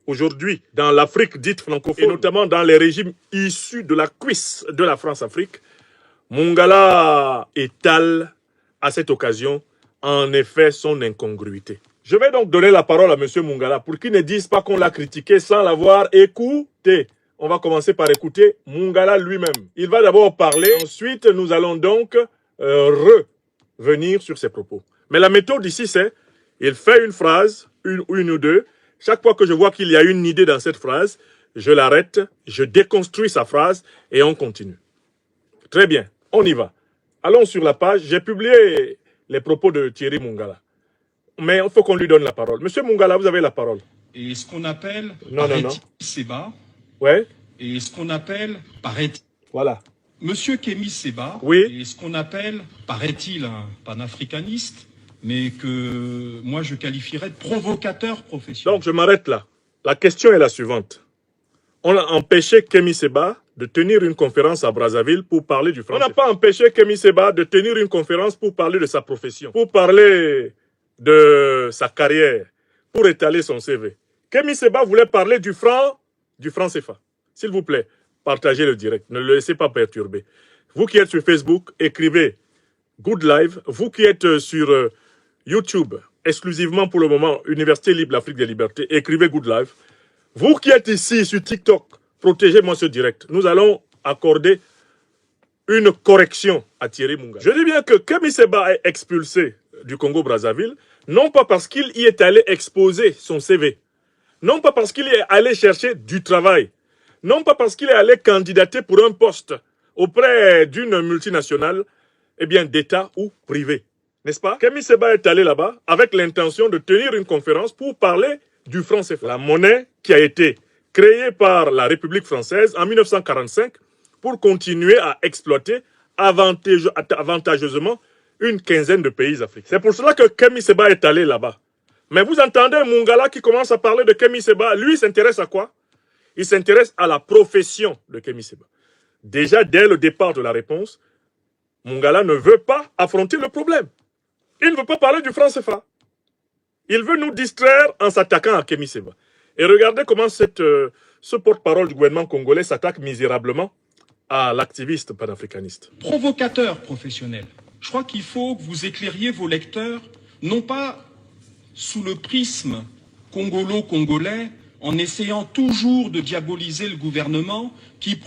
aujourd'hui dans l'Afrique dite francophone, et notamment dans les régimes issus de la cuisse de la France-Afrique, Mongala étale à cette occasion, en effet, son incongruité. Je vais donc donner la parole à M. Mongala pour qu'il ne dise pas qu'on l'a critiqué sans l'avoir écouté. On va commencer par écouter Mongala lui-même. Il va d'abord parler, ensuite nous allons donc revenir sur ses propos. Mais la méthode ici, c'est, il fait une phrase, une ou deux. Chaque fois que je vois qu'il y a une idée dans cette phrase, je l'arrête, je déconstruis sa phrase et on continue. Très bien, on y va. Allons sur la page. J'ai publié les propos de Thierry Mongala. Mais il faut qu'on lui donne la parole. Monsieur Mongala, vous avez la parole. Et ce qu'on appelle, non. Seba. Ouais. Et ce qu'on appelle, paraît-il. Voilà. Monsieur Kémy Seba. Oui. Et ce qu'on appelle, paraît-il, un panafricaniste, mais que moi je qualifierais de provocateur professionnel. Donc je m'arrête là. La question est la suivante. On a empêché Kémy Seba de tenir une conférence à Brazzaville pour parler du français. On n'a pas empêché Kémy Seba de tenir une conférence pour parler de sa profession, pour parler de sa carrière, pour étaler son CV. Kémy Seba voulait parler du franc CFA. S'il vous plaît, partagez le direct. Ne le laissez pas perturber. Vous qui êtes sur Facebook, écrivez Good Live. Vous qui êtes sur YouTube, exclusivement pour le moment, Université Libre l'Afrique des Libertés, écrivez Good Live. Vous qui êtes ici sur TikTok, protégez-moi ce direct. Nous allons accorder une correction à Thierry Mongala. Je dis bien que Kémy Seba est expulsé du Congo-Brazzaville, non pas parce qu'il y est allé exposer son CV, non pas parce qu'il est allé chercher du travail, non pas parce qu'il est allé candidater pour un poste auprès d'une multinationale, eh bien d'État ou privé, n'est-ce pas? Kémy Seba est allé là-bas avec l'intention de tenir une conférence pour parler du franc CFA, la monnaie qui a été créée par la République française en 1945 pour continuer à exploiter avantageusement une quinzaine de pays africains. C'est pour cela que Kémy Seba est allé là-bas. Mais vous entendez Mongala qui commence à parler de Kémy Seba. Lui, il s'intéresse à quoi? Il s'intéresse à la profession de Kémy Seba. Déjà, dès le départ de la réponse, Mongala ne veut pas affronter le problème. Il ne veut pas parler du franc CFA. Il veut nous distraire en s'attaquant à Kémy Seba. Et regardez comment ce porte-parole du gouvernement congolais s'attaque misérablement à l'activiste panafricaniste. Provocateur professionnel. Je crois qu'il faut que vous éclairiez vos lecteurs, non pas sous le prisme congolo-congolais, en essayant toujours de diaboliser le gouvernement qui prend